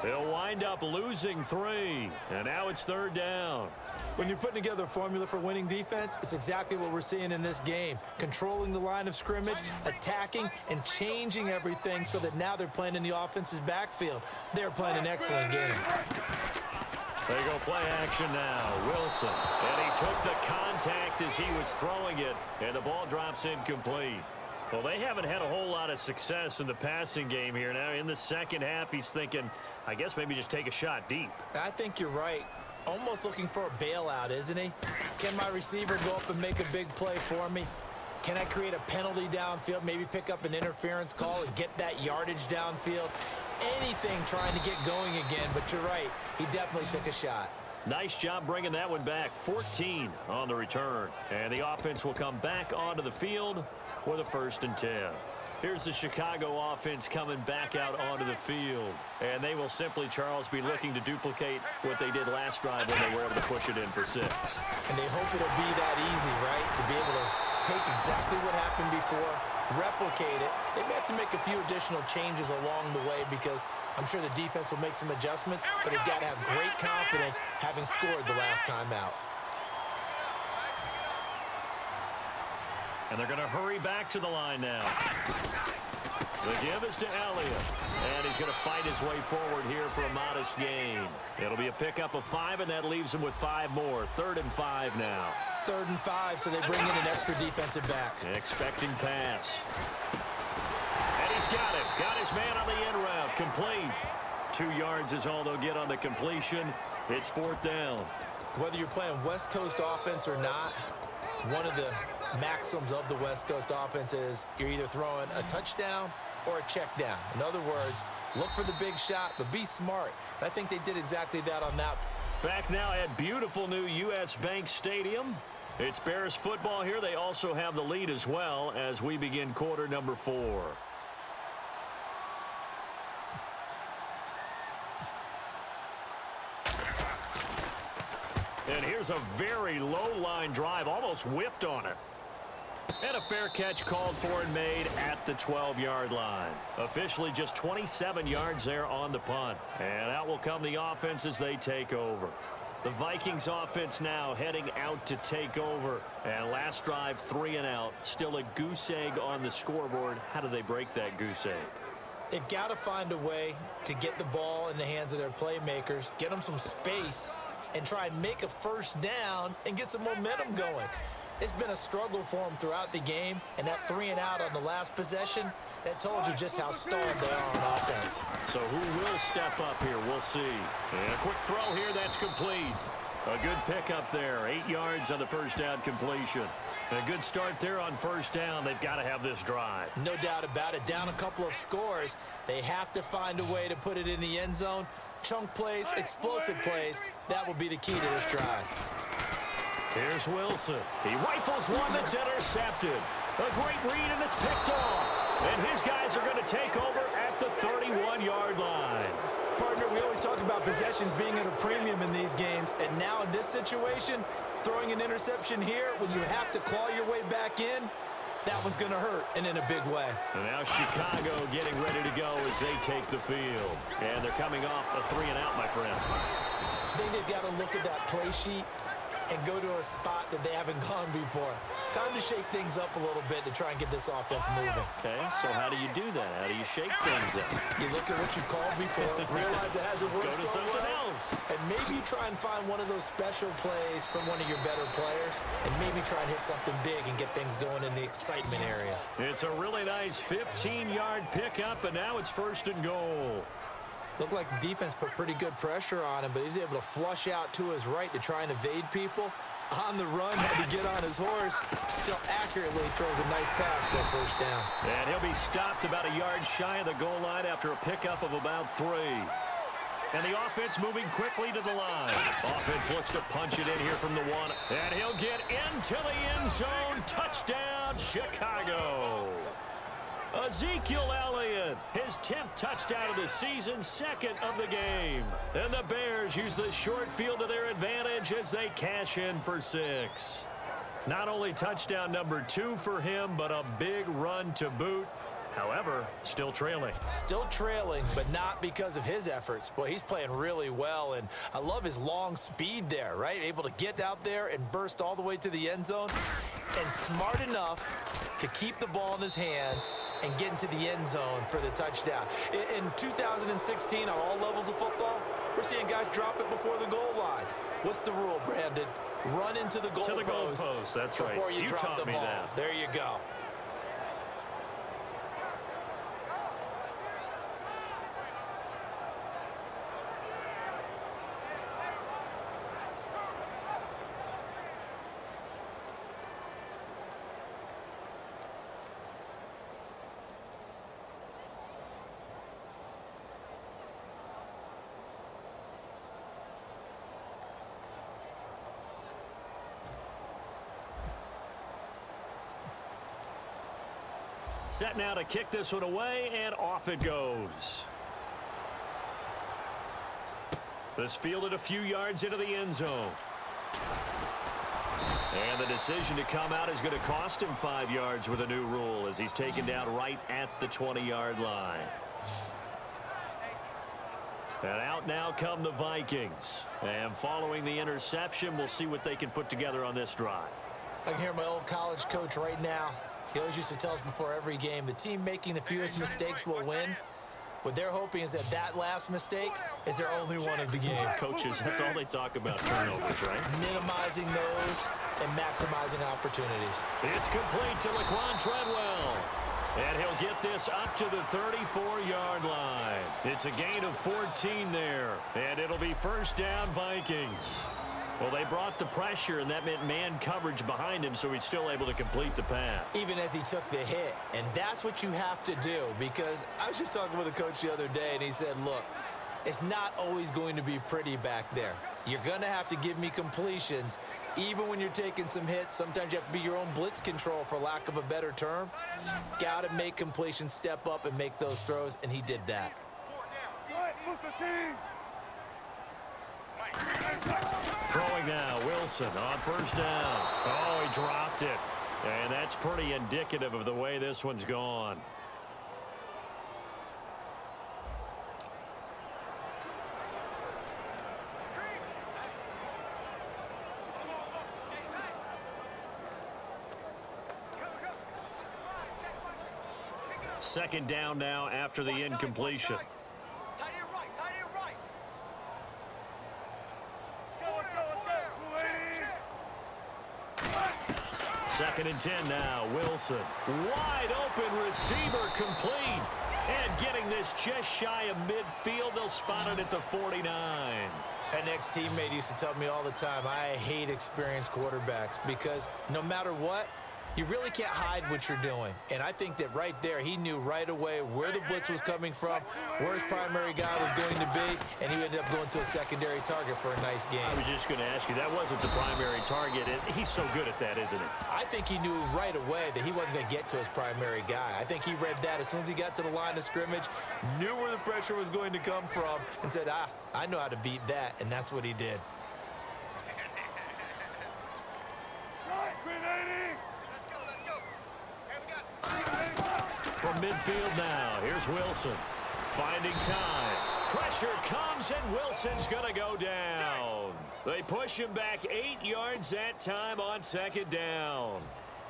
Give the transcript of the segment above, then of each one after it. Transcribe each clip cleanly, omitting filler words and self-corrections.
They'll wind up losing 3, and now it's 3rd down. When you're putting together a formula for winning defense, it's exactly what we're seeing in this game. Controlling the line of scrimmage, attacking, and changing everything so that now they're playing in the offense's backfield. They're playing an excellent game. They go play action now. Wilson. And he took the contact as he was throwing it, and the ball drops incomplete. Well, they haven't had a whole lot of success in the passing game here. Now, in the second half, he's thinking, I guess maybe just take a shot deep. I think you're right. Almost looking for a bailout, isn't he? Can my receiver go up and make a big play for me? Can I create a penalty downfield, maybe pick up an interference call and get that yardage downfield? Anything trying to get going again, but you're right. He definitely took a shot. Nice job bringing that one back. 14 on the return. And the offense will come back onto the field with a 1st and 10. Here's the Chicago offense coming back out onto the field. And they will simply, Charles, be looking to duplicate what they did last drive when they were able to push it in for 6. And they hope it'll be that easy, right? To be able to take exactly what happened before, replicate it. They may have to make a few additional changes along the way because I'm sure the defense will make some adjustments, but they've got to have great confidence having scored the last time out. And they're going to hurry back to the line now. The give is to Elliott. And he's going to fight his way forward here for a modest gain. It'll be a pickup of 5, and that leaves him with 5 more. 3rd and 5 now. 3rd and 5, so they bring in an extra defensive back. Expecting pass. And he's got it. Got his man on the end route. Complete. 2 yards is all they'll get on the completion. It's 4th down. Whether you're playing West Coast offense or not, one of the maxims of the West Coast offense is you're either throwing a touchdown or a check down. In other words, look for the big shot, but be smart. And I think they did exactly that on that. Back now at beautiful new U.S. Bank Stadium. It's Bears football here. They also have the lead as well as we begin quarter number 4. And here's a very low-line drive, almost whiffed on it. And a fair catch called for and made at the 12-yard line. Officially just 27 yards there on the punt. And out will come the offense as they take over. The Vikings offense now heading out to take over. And last drive, 3 and out. Still a goose egg on the scoreboard. How do they break that goose egg? They've got to find a way to get the ball in the hands of their playmakers, get them some space, and try and make a 1st down and get some momentum going. It's been a struggle for them throughout the game, and that 3 and out on the last possession, that told you just how stalled they are on offense. So who will step up here? We'll see. And a quick throw here, that's complete. A good pickup there, 8 yards on the 1st down completion. A good start there on 1st down. They've got to have this drive. No doubt about it. Down a couple of scores. They have to find a way to put it in the end zone. Chunk plays, explosive plays. That will be the key to this drive. Here's Wilson. He rifles one that's intercepted. A great read, and it's picked off. And his guys are going to take over at the 31-yard line. Partner, we always talk about possessions being at a premium in these games. And now in this situation, throwing an interception here when you have to claw your way back in, that one's going to hurt, and in a big way. And now Chicago getting ready to go as they take the field. And they're coming off a 3 and out, my friend. I think they've got to look at that play sheet and go to a spot that they haven't gone before. Time to shake things up a little bit to try and get this offense moving. Okay, so how do you do that? How do you shake things up? You look at what you called before, realize it hasn't worked Go to so something well, else. and maybe try and find one of those special plays from one of your better players, and maybe try and hit something big and get things going in the excitement area. It's a really nice 15-yard pickup, and now it's 1st and goal. Looked like the defense put pretty good pressure on him, but he's able to flush out to his right to try and evade people. On the run, had to get on his horse. Still accurately throws a nice pass for a 1st down. And he'll be stopped about a yard shy of the goal line after a pickup of about 3. And the offense moving quickly to the line. Offense looks to punch it in here from the 1. And he'll get into the end zone. Touchdown, Chicago. Ezekiel Elliott, his 10th touchdown of the season, 2nd of the game. And the Bears use the short field to their advantage as they cash in for 6. Not only touchdown number 2 for him, but a big run to boot. However, still trailing. Still trailing, but not because of his efforts. Boy, he's playing really well, and I love his long speed there, right? Able to get out there and burst all the way to the end zone, and smart enough to keep the ball in his hands and get into the end zone for the touchdown. In 2016, on all levels of football, we're seeing guys drop it before the goal line. What's the rule, Brandon? Run into the goal post. That's right. Before you drop the ball. That. There you go. Set now to kick this one away, and off it goes. This fielded a few yards into the end zone. And the decision to come out is going to cost him 5 yards with a new rule as he's taken down right at the 20-yard line. And out now come the Vikings. And following the interception, we'll see what they can put together on this drive. I can hear my old college coach right now. He always used to tell us before every game, the team making the fewest mistakes will win. What they're hoping is that last mistake is their only one of the game. Coaches, that's all they talk about, turnovers, right? Minimizing those and maximizing opportunities. It's complete to Laquan Treadwell. And he'll get this up to the 34-yard line. It's a gain of 14 there. And it'll be first down, Vikings. Well, they brought the pressure, and that meant man coverage behind him, so he's still able to complete the pass. Even as he took the hit. And that's what you have to do, because I was just talking with a coach the other day, and he said, look, it's not always going to be pretty back there. You're going to have to give me completions. Even when you're taking some hits, sometimes you have to be your own blitz control, for lack of a better term. Got to make completions, step up, and make those throws, and he did that. Throwing now, Wilson on first down. Oh, he dropped it. And that's pretty indicative of the way this one's gone. Second down now after the incompletion. Second and 10 now. Wilson. Wide open receiver complete. And getting this just shy of midfield. They'll spot it at the 49. An ex-teammate used to tell me all the time, I hate experienced quarterbacks because no matter what, you really can't hide what you're doing. And I think that right there, he knew right away where the blitz was coming from, where his primary guy was going to be, and he ended up going to a secondary target for a nice game. I was just going to ask you, that wasn't the primary target. He's so good at that, isn't he? I think he knew right away that he wasn't going to get to his primary guy. I think he read that as soon as he got to the line of scrimmage, knew where the pressure was going to come from, and said, I know how to beat that, and that's what he did. From midfield now, here's Wilson. Finding time. Pressure comes, and Wilson's going to go down. They push him back 8 yards that time on second down.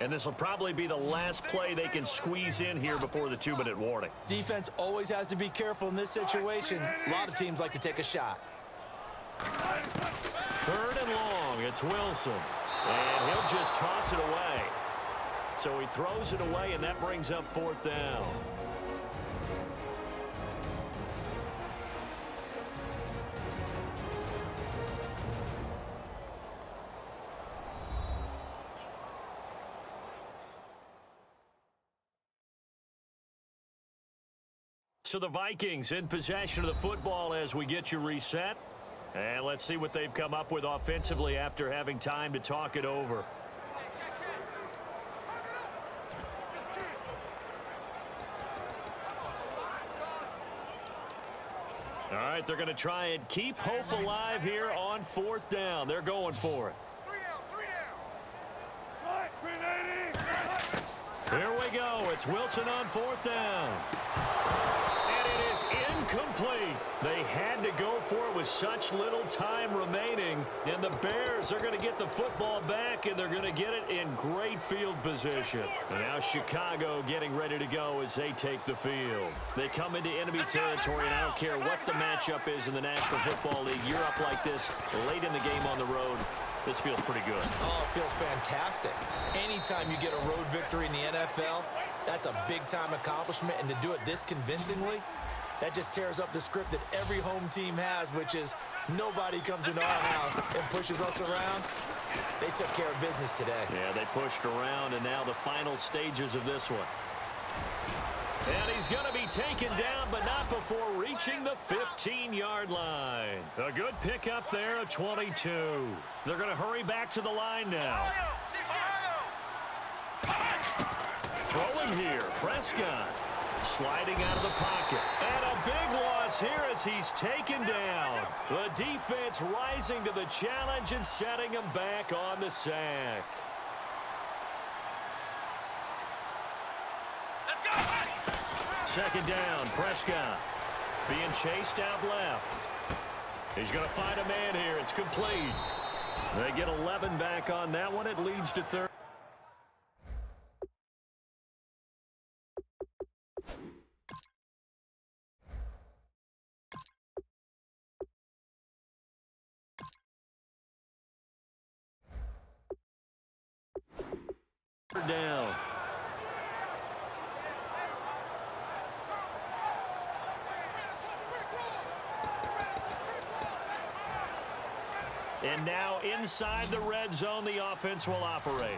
And this will probably be the last play they can squeeze in here before the 2-minute warning. Defense always has to be careful in this situation. A lot of teams like to take a shot. Third and long, it's Wilson. And he'll just toss it away. So he throws it away, and that brings up fourth down. So the Vikings in possession of the football as we get you reset. And let's see what they've come up with offensively after having time to talk it over. All right, they're going to try and keep hope alive here on fourth down. They're going for it. Here we go. It's Wilson on 4th down. And it is incomplete. They had to go for it with such little time remaining. And the Bears are going to get the football back, and they're going to get it in great field position. And now Chicago getting ready to go as they take the field. They come into enemy territory, and I don't care what the matchup is in the National Football League. You're up like this late in the game on the road. This feels pretty good. Oh, it feels fantastic. Anytime you get a road victory in the NFL, that's a big-time accomplishment, and to do it this convincingly, that just tears up the script that every home team has, which is nobody comes into our house and pushes us around. They took care of business today. Yeah, they pushed around, and now the final stages of this one. And he's going to be taken down, but not before reaching the 15-yard line. A good pickup there at 22. They're going to hurry back to the line now. Throwing here, Prescott. Sliding out of the pocket. And a big loss here as he's taken down. The defense rising to the challenge and setting him back on the sack. Second down, Prescott. Being chased out left. He's going to find a man here. It's complete. They get 11 back on that one. It leads to third. Down. And now inside the red zone, the offense will operate.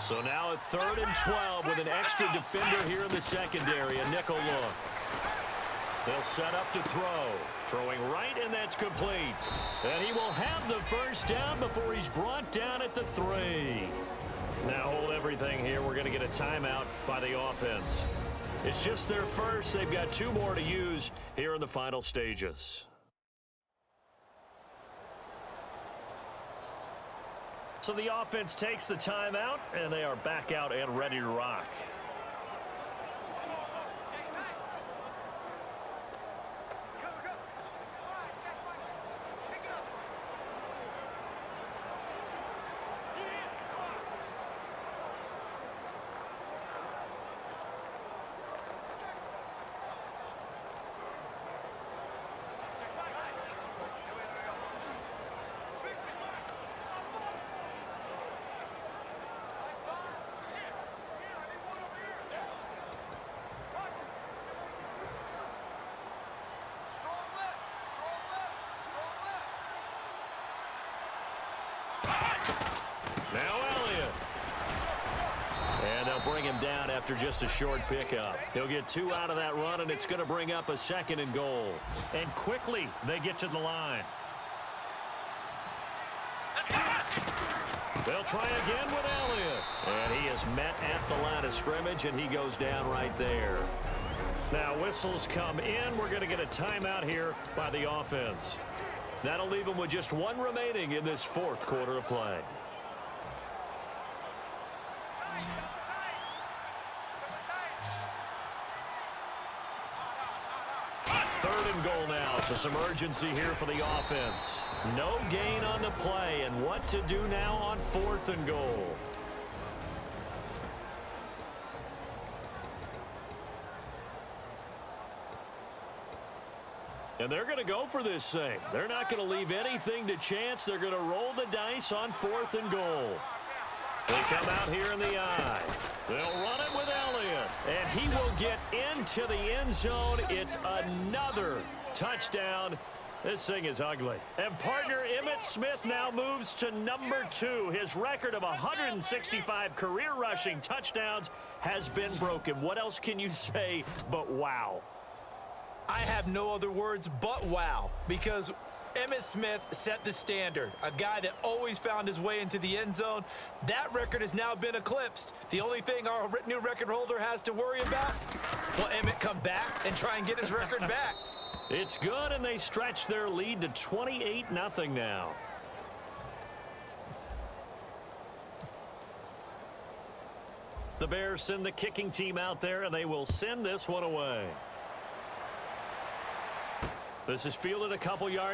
So now at 3rd and 12 with an extra defender here in the secondary, a nickel look. They'll set up to throw. Throwing right, and that's complete. And he will have the first down before he's brought down at the 3. Now hold everything here. We're going to get a timeout by the offense. It's just their first. They've got 2 more to use here in the final stages. So the offense takes the timeout, and they are back out and ready to rock. Bring him down after just a short pickup. He'll get 2 out of that run, and it's going to bring up a 2nd and goal. And quickly, they get to the line. They'll try again with Elliott. And he is met at the line of scrimmage, and he goes down right there. Now, whistles come in. We're going to get a timeout here by the offense. That'll leave him with just 1 remaining in this 4th quarter of play. 3rd and goal now, so some urgency here for the offense. No gain on the play, and what to do now on 4th and goal. And they're going to go for this thing. They're not going to leave anything to chance. They're going to roll the dice on 4th and goal. They come out here in the eye. They'll run it with Elliott. And he will get into the end zone. It's another touchdown. This thing is ugly. And partner Emmitt Smith now moves to number 2. His record of 165 career rushing touchdowns has been broken. What else can you say but wow? I have no other words but wow, because Emmitt Smith set the standard. A guy that always found his way into the end zone. That record has now been eclipsed. The only thing our new record holder has to worry about, will Emmitt come back and try and get his record back? It's good, and they stretch their lead to 28-0 now. The Bears send the kicking team out there, and they will send this one away. This is fielded a couple yards.